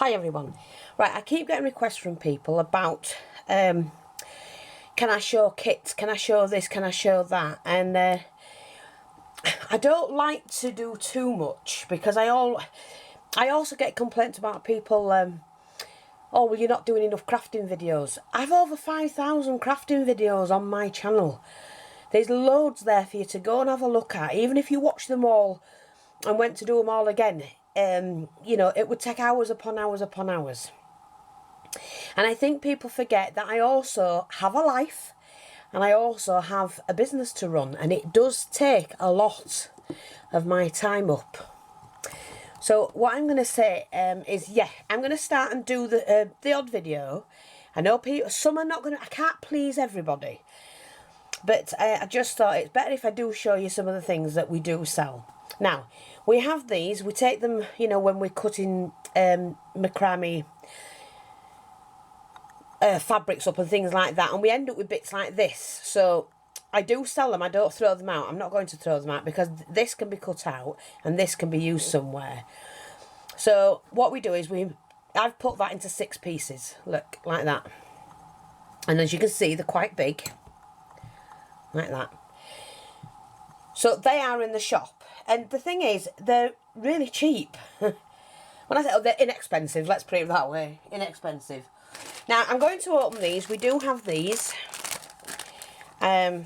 Hi everyone. Right, I keep getting requests from people about can I show kits, can I show this, can I show that, and I don't like to do too much because I also get complaints about people oh well, you're not doing enough crafting videos. I've over 5,000 crafting videos on my channel. There's loads there for you to go and have a look at. Even if you watch them all and went to do them all again, you know, it would take hours upon hours upon hours. And I think people forget that I also have a life and I also have a business to run, and it does take a lot of my time up. So what I'm going to say is, yeah, I'm going to start and do the odd video. I know people, some are not going to, I can't please everybody. But I just thought it's better if I do show you some of the things that we do sell. Now, we have these. We take them, you know, when we're cutting macrame fabrics up and things like that. And we end up with bits like this. So I do sell them. I don't throw them out. I'm not going to throw them out because this can be cut out and this can be used somewhere. So what we do is I've put that into 6 pieces. Look, like that. And as you can see, they're quite big. Like that. So they are in the shop, and the thing is, they're really cheap. When I say, oh, they're inexpensive, let's put it that way, inexpensive. Now I'm going to open these. We do have these. You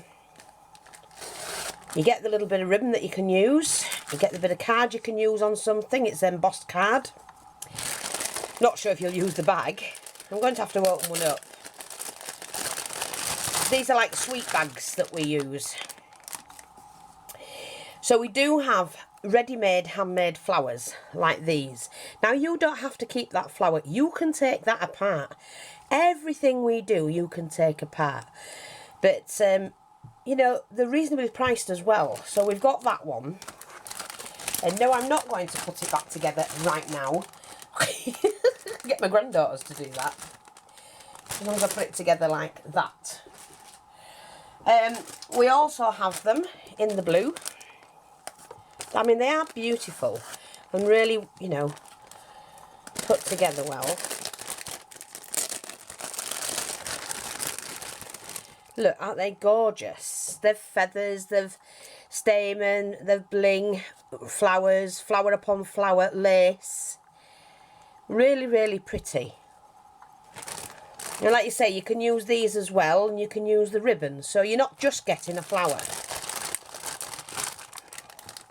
get the little bit of ribbon that you can use. You get the bit of card you can use on something. It's embossed card. Not sure if you'll use the bag. I'm going to have to open one up. These are like sweet bags that we use. So we do have ready-made, handmade flowers like these. Now you don't have to keep that flower. You can take that apart. Everything we do, you can take apart. But, you know, they're reasonably priced as well. So we've got that one. And no, I'm not going to put it back together right now. Get my granddaughters to do that. As long as I put it together like that. We also have them in the blue. I mean, they are beautiful and really, you know, put together well. Look, aren't they gorgeous? They've feathers, they've stamen, they've bling, flowers, flower upon flower, lace. Really, really pretty. And like you say, you can use these as well, and you can use the ribbons. So you're not just getting a flower.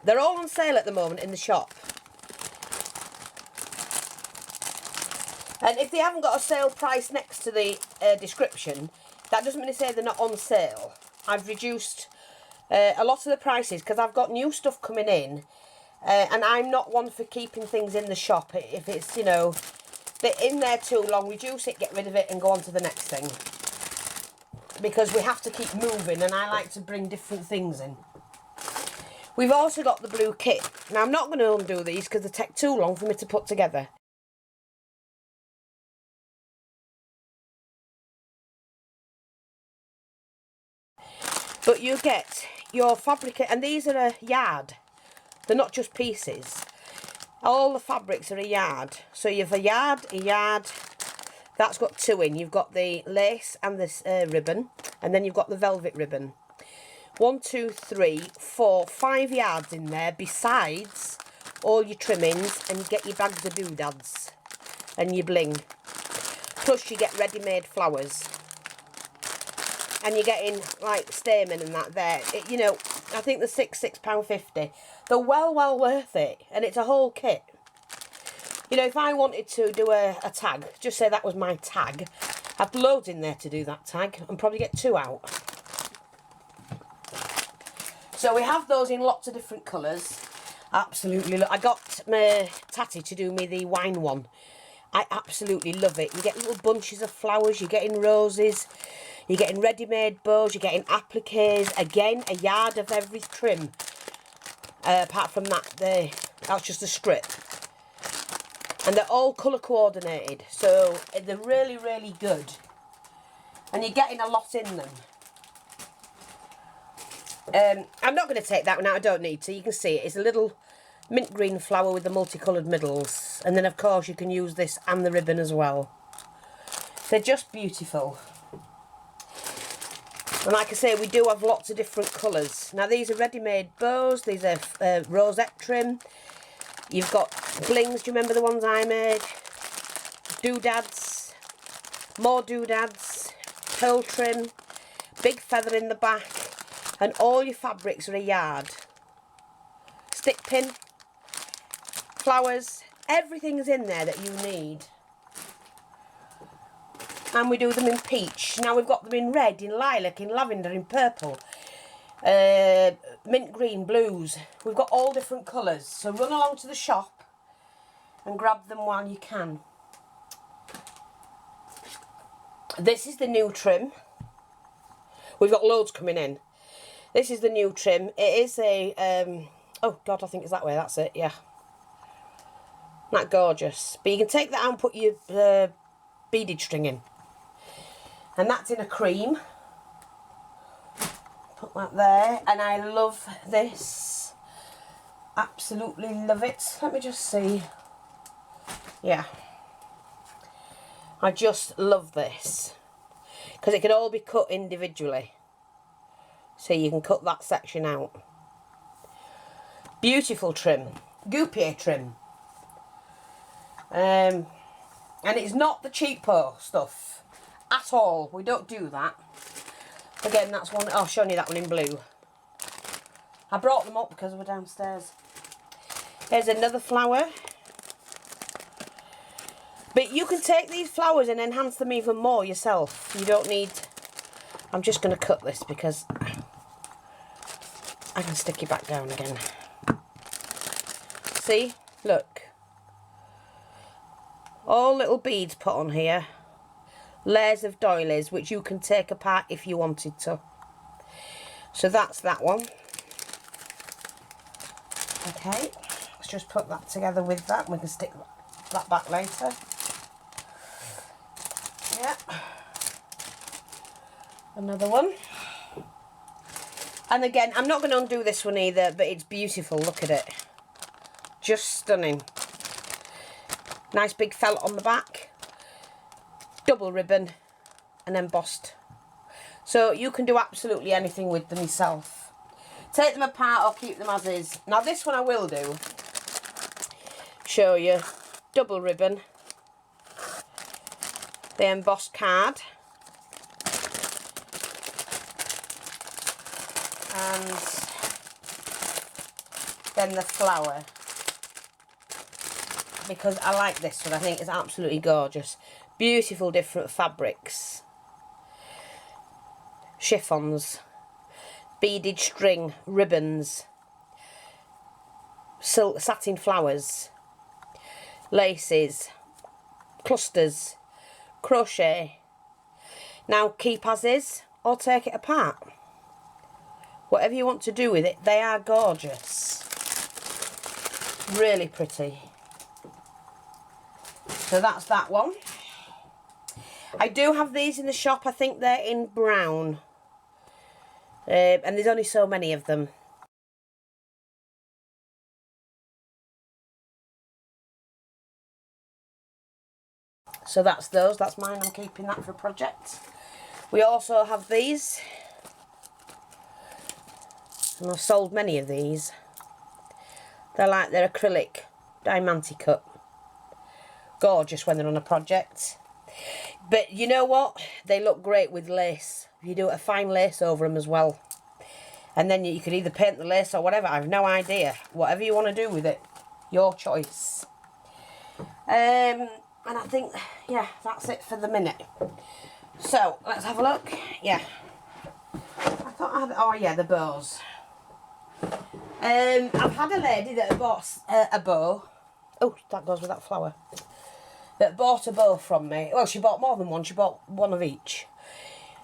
They're all on sale at the moment in the shop. And if they haven't got a sale price next to the description, that doesn't mean to say they're not on sale. I've reduced a lot of the prices because I've got new stuff coming in. And I'm not one for keeping things in the shop. If it's, you know, they're in there too long, reduce it, get rid of it and go on to the next thing. Because we have to keep moving and I like to bring different things in. We've also got the blue kit. Now I'm not going to undo these because they take too long for me to put together. But you get your fabric, and these are a yard. They're not just pieces. All the fabrics are a yard. So you have a yard. That's got 2 in. You've got the lace and this ribbon. And then you've got the velvet ribbon. 1, 2, 3, 4, 5 yards in there. Besides all your trimmings. And you get your bags of doodads. And your bling. Plus you get ready-made flowers. And you're getting like stamen and that there. You know, I think the £6.50. They're well worth it, and it's a whole kit. You know, if I wanted to do a tag, just say that was my tag, I've loads in there to do that tag and probably get 2 out. So we have those in lots of different colours. Absolutely, look, I got my Tatty to do me the wine one. I absolutely love it. You get little bunches of flowers, you're getting roses, you're getting ready-made bows, you're getting appliques. Again, a yard of every trim. Apart from that, that's just a strip. And they're all colour coordinated. So they're really, really good. And you're getting a lot in them. I'm not going to take that one out. I don't need to. You can see it. It's a little mint green flower with the multicoloured middles. And then of course you can use this and the ribbon as well. They're just beautiful. And like I say, we do have lots of different colours. Now these are ready-made bows. These are rosette trim. You've got blings, do you remember the ones I made? Doodads, more doodads, pearl trim, big feather in the back, and all your fabrics are a yard. Stick pin, flowers, everything's in there that you need. And we do them in peach. Now we've got them in red, in lilac, in lavender, in purple, mint green, blues. We've got all different colours. So run along to the shop and grab them while you can. This is the new trim. We've got loads coming in. This is the new trim. It is a, oh God, I think it's that way. That's it, yeah. Isn't that gorgeous? But you can take that out and put your beaded string in. And that's in a cream. Put that there. And I love this. Absolutely love it. Let me just see. Yeah. I just love this. Because it can all be cut individually. So you can cut that section out. Beautiful trim. Guipure trim. And it's not the cheapo stuff. At all. We don't do that. Again, that's one. Oh, I've shown you that one in blue. I brought them up because we're downstairs. Here's another flower. But you can take these flowers and enhance them even more yourself. You don't need... I'm just going to cut this because I can stick it back down again. See? Look. All little beads put on here. Layers of doilies, which you can take apart if you wanted to. So that's that one. Okay, let's just put that together with that. We can stick that back later. Yeah. Another one. And again, I'm not going to undo this one either, but it's beautiful. Look at it. Just stunning. Nice big felt on the back. Double ribbon and embossed. So you can do absolutely anything with them yourself. Take them apart or keep them as is. Now this one I will do. Show you. Double ribbon. The embossed card. And then the flower. Because I like this one. I think it's absolutely gorgeous. Beautiful different fabrics. Chiffons. Beaded string. Ribbons. Silk satin flowers. Laces. Clusters. Crochet. Now keep as is or take it apart. Whatever you want to do with it, they are gorgeous. Really pretty. So that's that one. I do have these in the shop. I think they're in brown. And there's only so many of them. So that's those. That's mine. I'm keeping that for a project. We also have these. And I've sold many of these. They're like their acrylic diamante cut. Gorgeous when they're on a project. But you know what? They look great with lace. You do a fine lace over them as well. And then you could either paint the lace or whatever. I have no idea. Whatever you want to do with it. Your choice. And I think, yeah, that's it for the minute. So, let's have a look. Yeah. I thought I had, oh yeah, the bows. I've had a lady that bought a bow. Oh, that goes with that flower. That bought a bow from me. Well, she bought more than one. She bought one of each.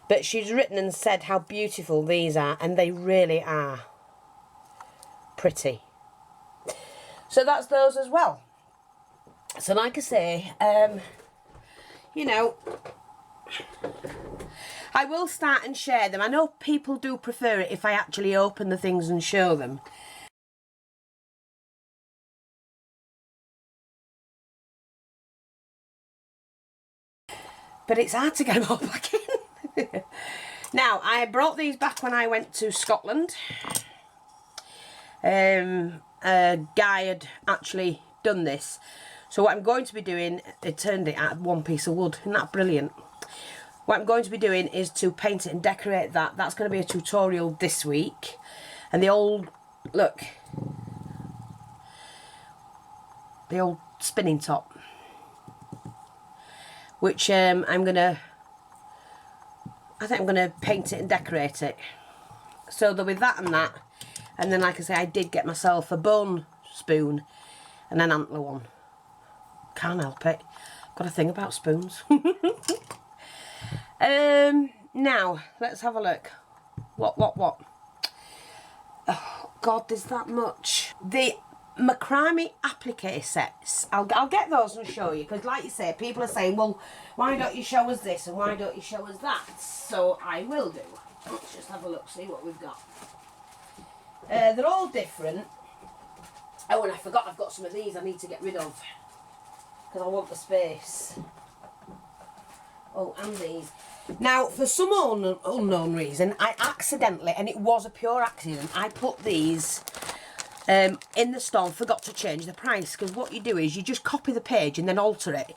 But she's written and said how beautiful these are. And they really are pretty. So that's those as well. So like I say, you know, I will start and share them. I know people do prefer it if I actually open the things and show them. but it's hard to get them all back in. Now, I brought these back when I went to Scotland. A guy had actually done this. So what I'm going to be doing, it turned it out of one piece of wood. Isn't that brilliant? What I'm going to be doing is to paint it and decorate that. That's going to be a tutorial this week. And the old, look, the old spinning top, which I think I'm going to paint it and decorate it. So there'll be that and that. And then, like I say, I did get myself a bone spoon and an antler one. Can't help it. Got a thing about spoons. Now, let's have a look. What? Oh, God, there's that much. The macrame applique sets. I'll get those and show you. Because, like you say, people are saying, well, why don't you show us this and why don't you show us that? So, I will do. Let's just have a look, see what we've got. They're all different. Oh, and I forgot I've got some of these I need to get rid of. Because I want the space. Oh, and these. Now, for some unknown reason, I accidentally, and it was a pure accident, I put these in the store and forgot to change the price. Because what you do is you just copy the page and then alter it.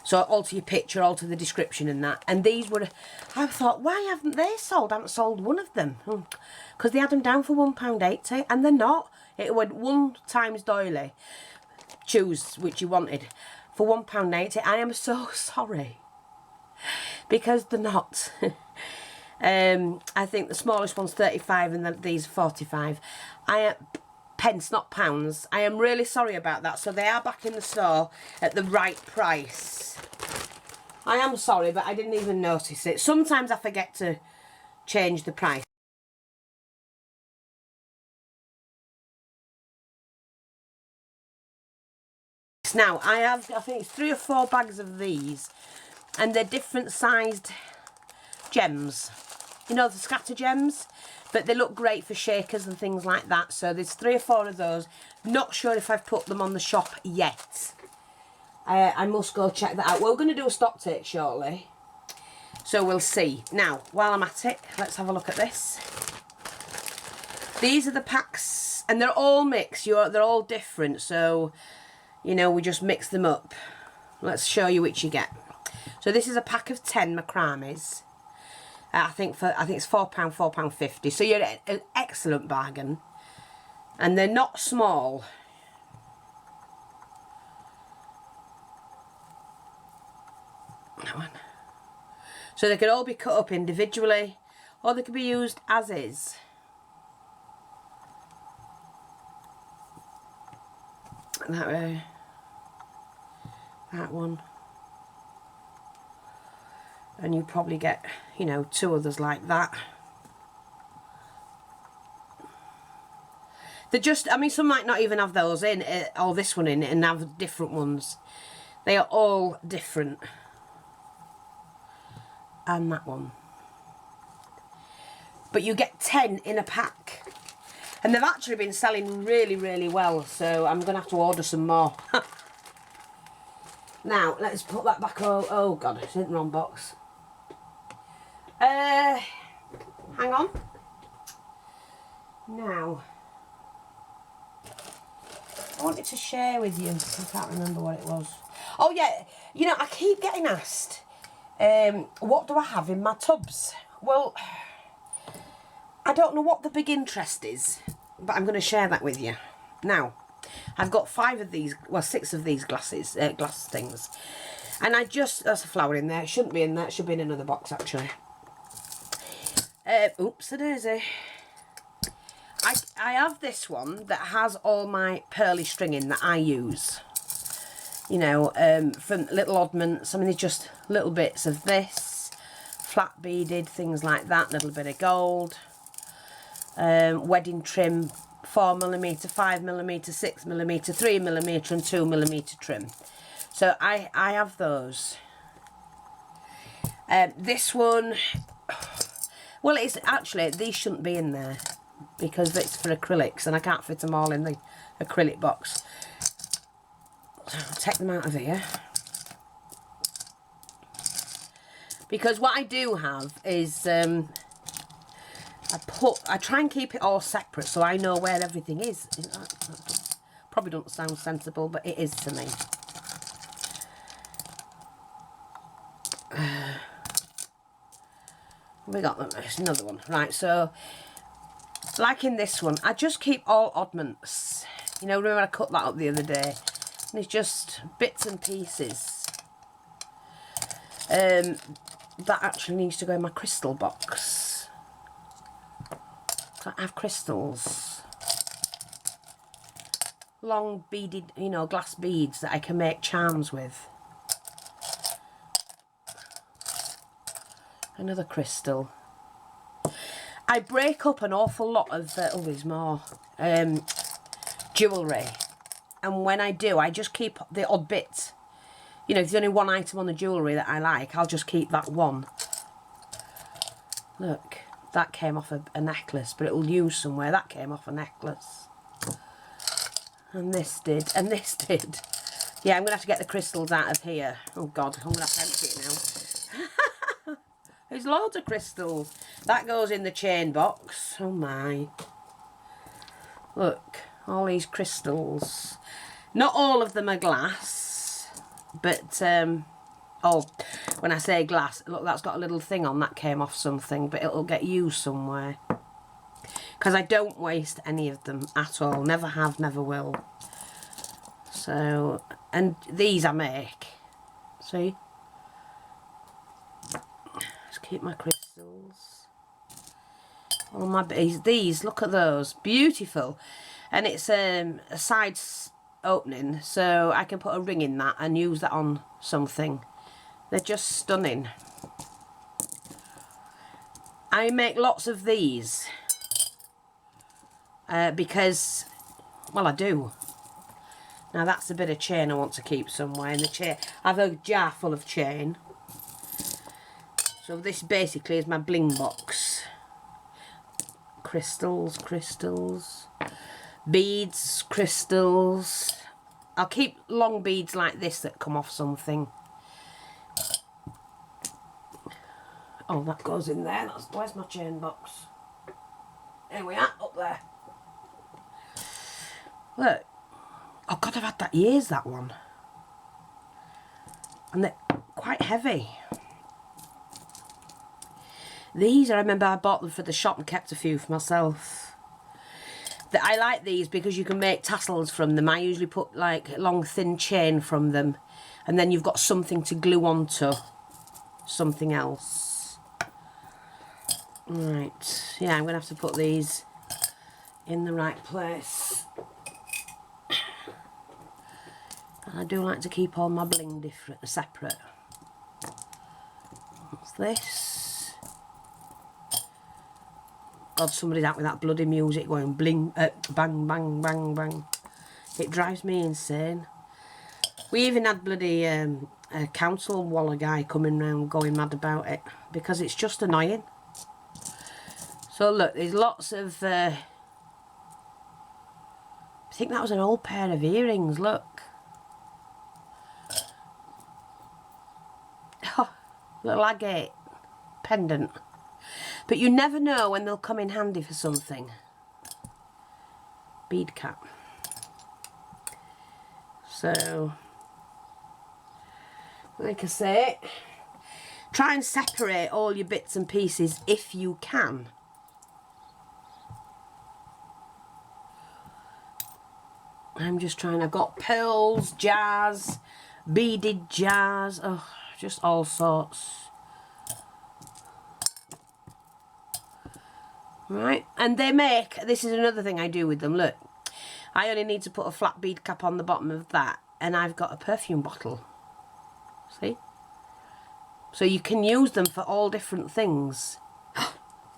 So alter your picture, alter the description and that. And these were, I thought, why haven't they sold? I haven't sold one of them. Because they had them down for £1.80 and they're not. It went 1 times doily. Choose which you wanted. For £1.80. I am so sorry. Because they're not. I think the smallest one's 35 and these are 45. Pence, not pounds. I am really sorry about that. So they are back in the store at the right price. I am sorry, but I didn't even notice it. Sometimes I forget to change the price. Now, I think it's 3 or 4 bags of these. And they're different sized gems. You know, the scatter gems? But they look great for shakers and things like that. So there's 3 or 4 of those. Not sure if I've put them on the shop yet. I must go check that out. We're going to do a stock take shortly. So we'll see. Now, while I'm at it, let's have a look at this. These are the packs. And they're all mixed. They're all different. So, you know, we just mix them up. Let's show you which you get. So this is a pack of 10 macrames. I think it's £4, £4.50. So you're an excellent bargain. And they're not small. So they can all be cut up individually, or they can be used as is. That way. That one. And you probably get, you know, 2 others like that. They're just, I mean, some might not even have those in, or this one in, and have different ones. They are all different. And that one. But you get 10 in a pack. And they've actually been selling really, really well, so I'm going to have to order some more. Now, let's put that back. Oh God, it's in the wrong box. Hang on. Now, I wanted to share with you. I can't remember what it was. Oh yeah, you know, I keep getting asked, what do I have in my tubs? Well, I don't know what the big interest is, but I'm going to share that with you. Now, I've got 5 of these, well, 6 of these glass things. And that's a flower in there. It shouldn't be in there. It should be in another box, actually. Oops, a daisy. I have this one that has all my pearly stringing that I use. You know, from Little Oddments. I mean, it's just little bits of this. Flat beaded, things like that. Little bit of gold. Wedding trim. 4mm, 5mm, 6mm, 3mm and 2mm trim. So I have those. This one, well, it's actually, these shouldn't be in there because it's for acrylics and I can't fit them all in the acrylic box. So I'll take them out of here. Because what I do have is I try and keep it all separate so I know where everything is. That probably doesn't sound sensible, but it is to me. We got there's another one. Right, so like in this one, I just keep all oddments. You know, remember I cut that up the other day? And it's just bits and pieces. That actually needs to go in my crystal box. I have crystals. Long beaded, you know, glass beads that I can make charms with. Another crystal. I break up an awful lot of, oh there's more, jewellery. And when I do, I just keep the odd bit. You know, if there's only one item on the jewellery that I like, I'll just keep that one. Look, that came off a necklace, but it'll use somewhere. That came off a necklace. And this did, and this did. Yeah, I'm going to have to get the crystals out of here. Oh God, I'm going to have to empty it now. There's loads of crystals. That goes in the chain box. Oh my. Look, all these crystals. Not all of them are glass, but, oh, when I say glass, look, that's got a little thing on, that came off something, but it'll get used somewhere. Because I don't waste any of them at all. Never have, never will. So, and these I make. See? Just keep my crystals. All my these, look at those. Beautiful. And it's a side opening, so I can put a ring in that and use that on something. They're just stunning. I make lots of these because, well, I do. Now that's a bit of chain I want to keep somewhere in the chain. I have a jar full of chain. So this basically is my bling box. Crystals, crystals, beads, crystals. I'll keep long beads like this that come off something. Oh, that goes in there. Where's my chain box? Here we are, up there. Look. Oh God, I've had that years, that one. And they're quite heavy. These, I remember I bought them for the shop and kept a few for myself. I like these because you can make tassels from them. I usually put like long thin chain from them. And then you've got something to glue onto something else. Right, yeah, I'm going to have to put these in the right place. I do like to keep all my bling separate. What's this? God, somebody's out with that bloody music going bling, bang, bang, bang, bang. It drives me insane. We even had bloody a council waller guy coming round going mad about it because it's just annoying. So look, there's lots of, I think that was an old pair of earrings, look. Oh, little agate pendant. But you never know when they'll come in handy for something. Bead cap. So, like I say, try and separate all your bits and pieces if you can. I'm just trying, I've got pearls, jars, beaded jars, oh, just all sorts. Right, and they make, this is another thing I do with them, look. I only need to put a flat bead cap on the bottom of that, and I've got a perfume bottle. See? So you can use them for all different things.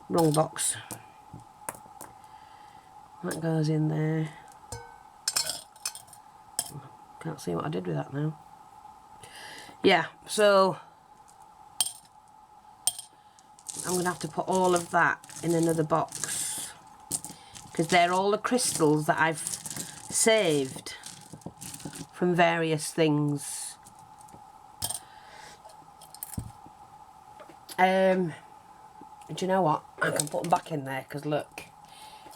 Wrong box. That goes in there. Can't see what I did with that now. Yeah, so I'm going to have to put all of that in another box because they're all the crystals that I've saved from various things. Do you know what? I can put them back in there because look,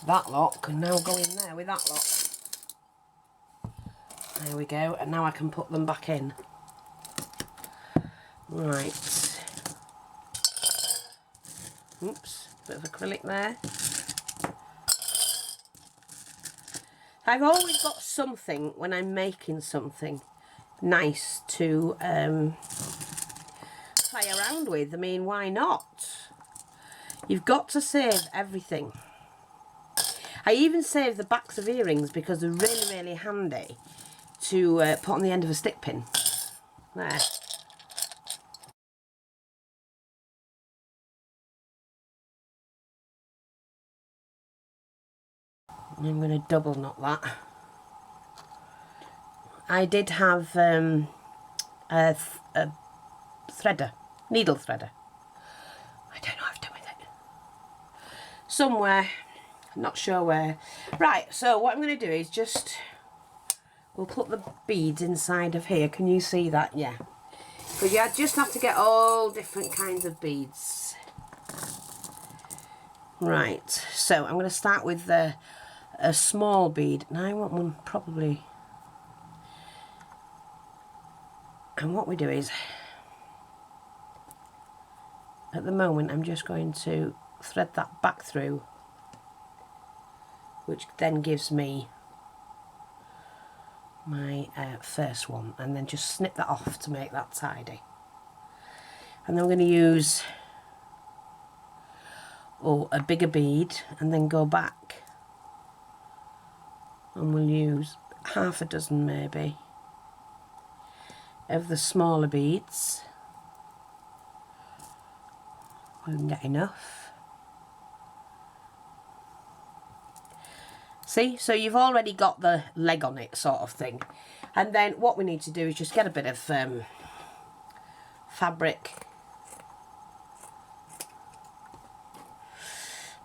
that lot can now go in there with that lot. There we go, and now I can put them back in. Right. Oops, bit of acrylic there. I've always got something when I'm making something nice to play around with. I mean, why not? You've got to save everything. I even save the backs of earrings because they're really, really handy to put on the end of a stick pin. There. And I'm going to double knot that. I did have a threader, needle threader. I don't know what I've done with it. Somewhere, not sure where. Right, so what I'm going to do is just, we'll put the beads inside of here. Can you see that? Yeah. Because you just have to get all different kinds of beads. Right, so I'm going to start with a small bead. Now I want one probably, and what we do is, at the moment I'm just going to thread that back through, which then gives me my first one, and then just snip that off to make that tidy. And then I'm going to use a bigger bead and then go back, and we'll use half a dozen maybe of the smaller beads. We can get enough. See, so you've already got the leg on it, sort of thing. And then what we need to do is just get a bit of fabric.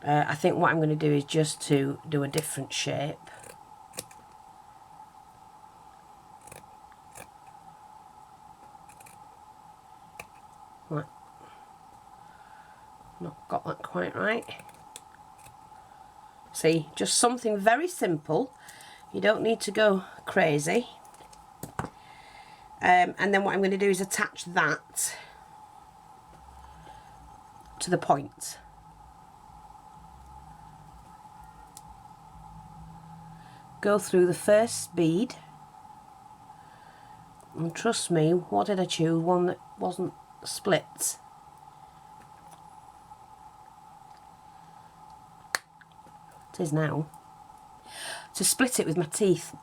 I think what I'm going to do is just to do a different shape. Right. Not got that quite right. See, just something very simple. You don't need to go crazy. And then what I'm going to do is attach that to the point. Go through the first bead. And trust me, what did I choose? One that wasn't split. It is now. To split it with my teeth.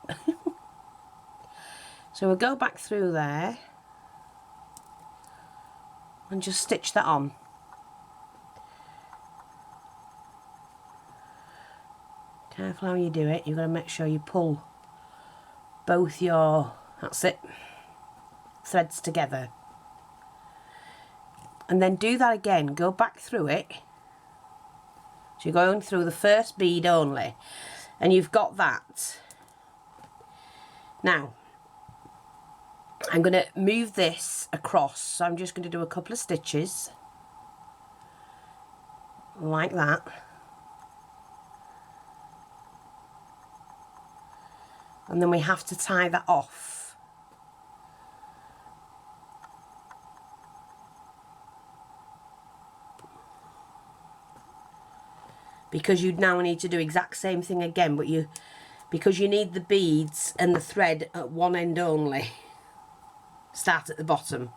So we'll go back through there and just stitch that on. Careful how you do it. You've got to make sure you pull both your, that's it, threads together. And then do that again. Go back through it. So you're going through the first bead only. And you've got that. Now, I'm going to move this across. So I'm just going to do a couple of stitches. Like that. And then we have to tie that off. Because you now need to do exact same thing again, but because you need the beads and the thread at one end only. Start at the bottom.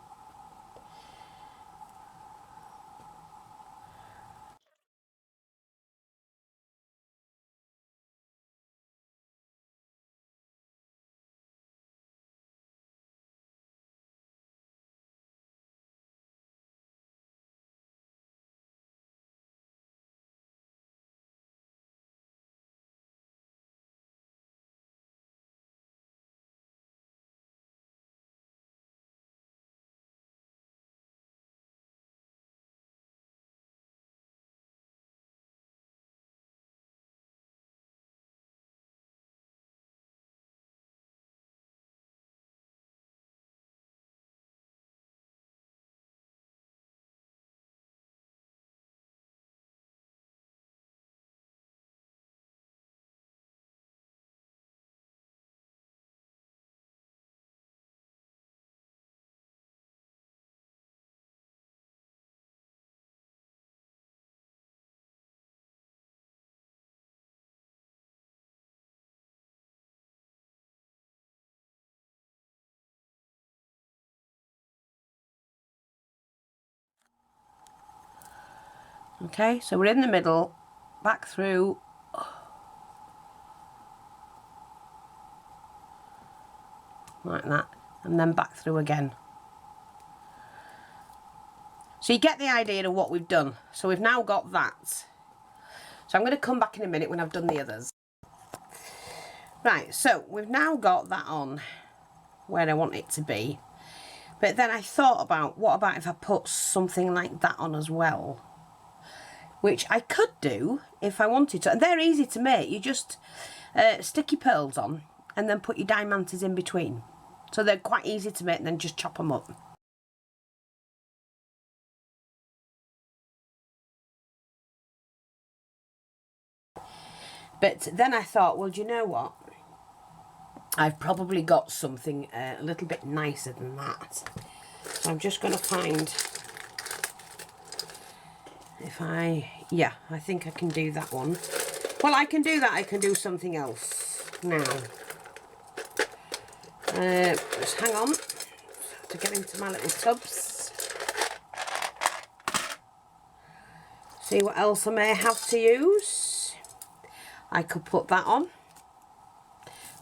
Okay, so we're in the middle, back through, like that, and then back through again. So you get the idea of what we've done. So we've now got that. So I'm going to come back in a minute when I've done the others. Right, so we've now got that on where I want it to be. But then I thought about, what about if I put something like that on as well? Which I could do if I wanted to. And they're easy to make. You just stick your pearls on and then put your diamantes in between. So they're quite easy to make and then just chop them up. But then I thought, well, do you know what? I've probably got something a little bit nicer than that. So I'm just going to find, if yeah, I think I can do that one. Well, I can do that. I can do something else now. Just hang on to get into my little tubs. See what else I may have to use. I could put that on.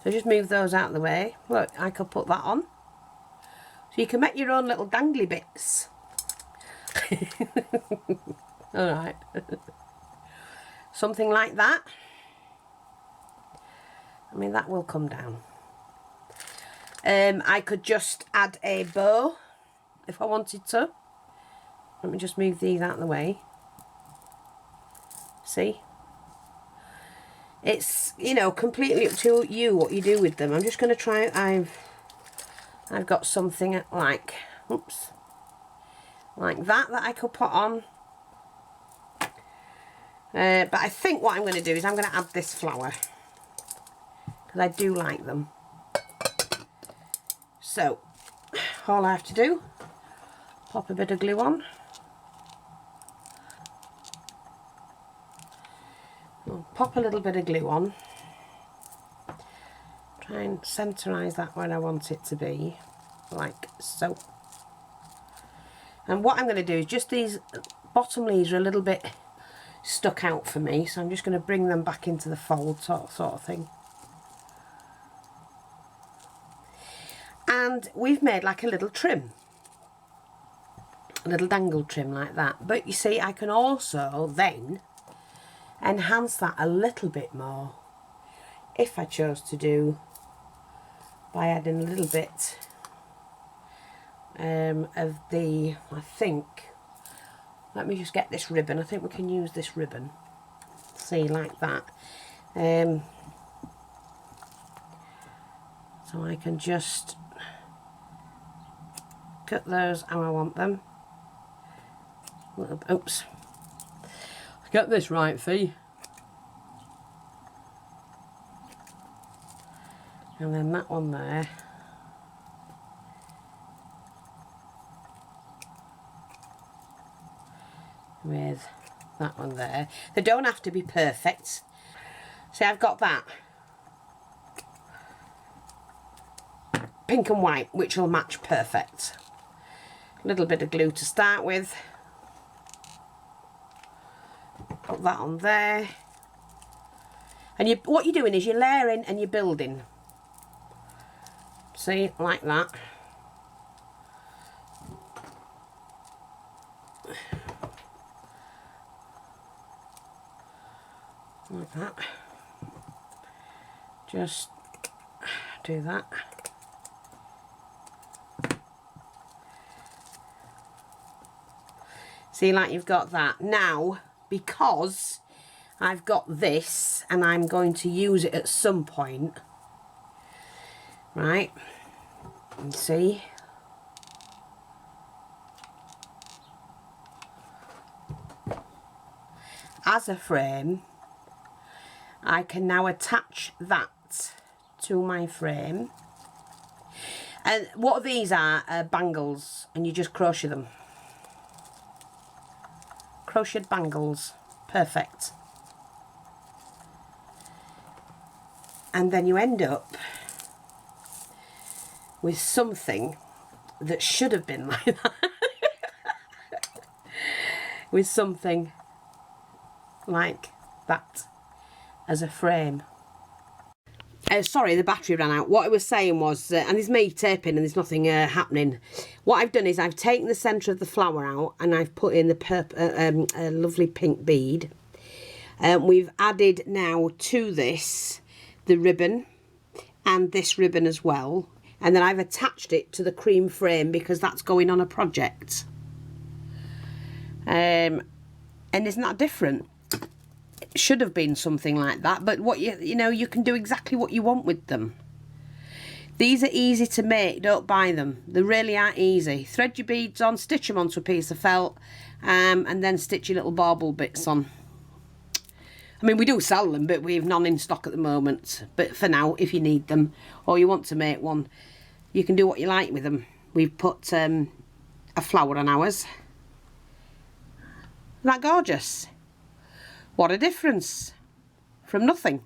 So just move those out of the way. Look, I could put that on. So you can make your own little dangly bits. Alright. Something like that. I mean, that will come down. I could just add a bow if I wanted to. Let me just move these out of the way. See? It's, you know, completely up to you what you do with them. I'm just going to try, I've got something like, oops, like that I could put on. But I think what I'm going to do is I'm going to add this flower, because I do like them. So, all I have to do, pop a bit of glue on. I'll pop a little bit of glue on. Try and centerize that where I want it to be, like so. And what I'm going to do is just these bottom leaves are a little bit stuck out for me, so I'm just going to bring them back into the fold sort of thing. And we've made like a little trim, a little dangle trim like that. But you see, I can also then enhance that a little bit more if I chose to do, by adding a little bit of the, I think, let me just get this ribbon. I think we can use this ribbon, see, like that. So I can just cut those how I want them. Oops, get this right, Fee. And then that one there. With that one there. They don't have to be perfect. See, I've got that pink and white, which will match perfect. A little bit of glue to start with. Put that on there. And what you're doing is you're layering and you're building. See, like that. Like that. Just do that. See, like you've got that. Now, because I've got this and I'm going to use it at some point, right, and see, as a frame, I can now attach that to my frame. And what these are bangles, and you just crochet them. Crocheted bangles, perfect. And then you end up with something that should have been like that. With something like that as a frame. Sorry, the battery ran out. What I was saying was, and it's me taping and there's nothing happening. What I've done is I've taken the centre of the flower out and I've put in the purple, a lovely pink bead. We've added now to this the ribbon and this ribbon as well. And then I've attached it to the cream frame because that's going on a project. And isn't that different? It should have been something like that, but what you know, you can do exactly what you want with them. These are easy to make, don't buy them. They really are easy. Thread your beads on, stitch them onto a piece of felt, and then stitch your little bauble bits on. I mean, we do sell them, but we've none in stock at the moment. But for now, if you need them or you want to make one, you can do what you like with them. We've put a flower on ours. Isn't that gorgeous? What a difference from nothing.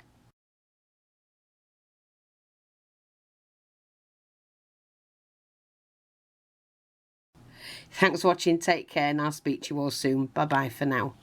Thanks for watching. Take care and I'll speak to you all soon. Bye bye for now.